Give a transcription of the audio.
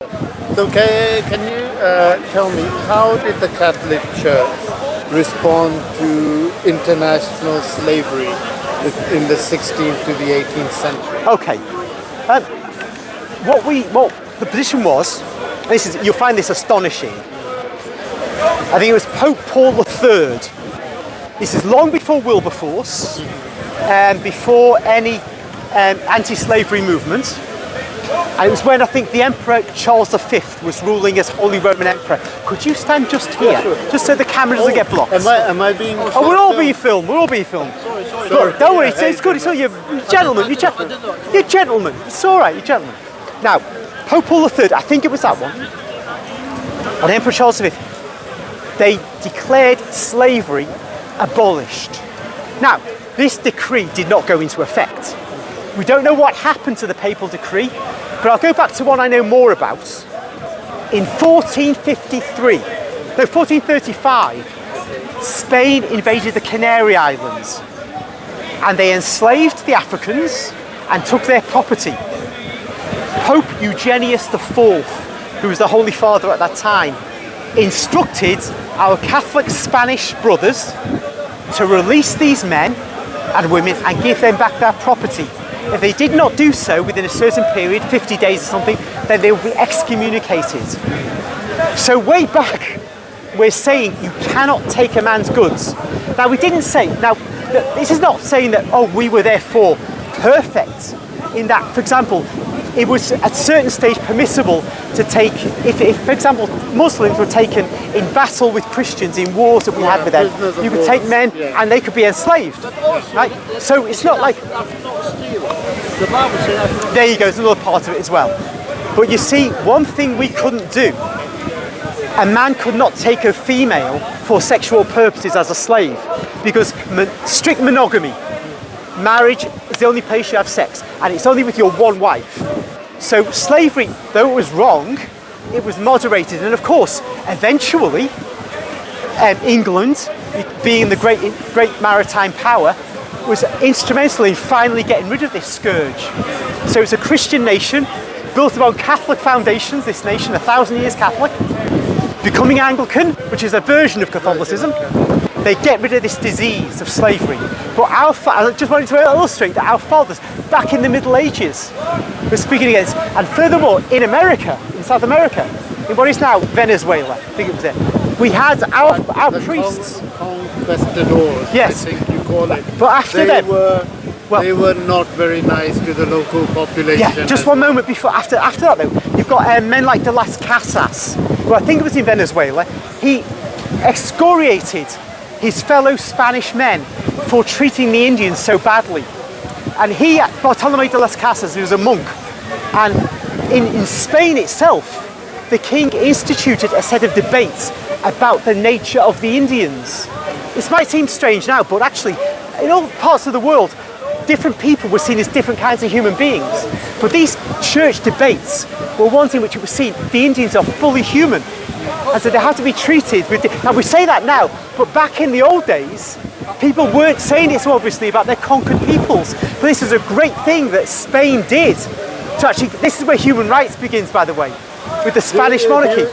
So can you tell me, how did the Catholic Church respond to international slavery in the 16th to the 18th century? Okay. What the position was, you'll find this astonishing. I think it was Pope Paul III. This is long before Wilberforce, and before any anti-slavery movement. And it was when I think the Emperor Charles V was ruling as Holy Roman Emperor. Could you stand just here? Yeah, sure. Just so the camera doesn't get blocked. Am I being... Oh, we're all being filmed. We're all being filmed. Sorry. Don't worry, it's good. It's all you gentlemen. You're gentlemen. It's all right, you're gentlemen. Now, Pope Paul III, I think it was that one, and Emperor Charles V, they declared slavery abolished. Now, this decree did not go into effect. We don't know what happened to the papal decree, but I'll go back to one I know more about. In 1435, Spain invaded the Canary Islands, and they enslaved the Africans and took their property. Pope Eugenius IV, who was the Holy Father at that time, instructed our Catholic Spanish brothers to release these men and women and give them back their property. If they did not do so within a certain period, 50 days or something, then they would be excommunicated. So way back, we're saying you cannot take a man's goods. Now we didn't say, this is not saying that, oh, we were therefore perfect in that, for example, it was at a certain stage permissible to take, if for example, Muslims were taken in battle with Christians in wars that we had with them, you could take men and they could be enslaved, right? So it's not like, there you go, there's another part of it as well. But you see, one thing we couldn't do, a man could not take a female for sexual purposes as a slave, because strict monogamy, marriage is the only place you have sex, and it's only with your one wife. So slavery, though it was wrong, it was moderated, and of course, eventually, England, being the great maritime power, was instrumental in finally getting rid of this scourge. So it's a Christian nation, built upon Catholic foundations, this nation, 1,000 years Catholic, becoming Anglican, which is a version of Catholicism. They get rid of this disease of slavery. But I just wanted to illustrate that our fathers, back in the Middle Ages, were speaking against. And furthermore, in America, in South America, in what is now Venezuela, I think it was it, we had our priests. Conquistadors, yes. I think you call it. But after they them, they were not very nice to the local population. Yeah, just one moment before, after that though, you've got men like De Las Casas, who I think it was in Venezuela. He excoriated his fellow Spanish men for treating the Indians so badly. And he, Bartolome de las Casas, who was a monk, and in Spain itself, the king instituted a set of debates about the nature of the Indians. This might seem strange now, but actually, in all parts of the world, different people were seen as different kinds of human beings. But these church debates were one in which it was seen the Indians are fully human, and so they have to be treated with. Now we say that now, but back in the old days, people weren't saying it so obviously about their conquered peoples. But this is a great thing that Spain did to actually. This is where human rights begins, by the way, with the Spanish monarchy.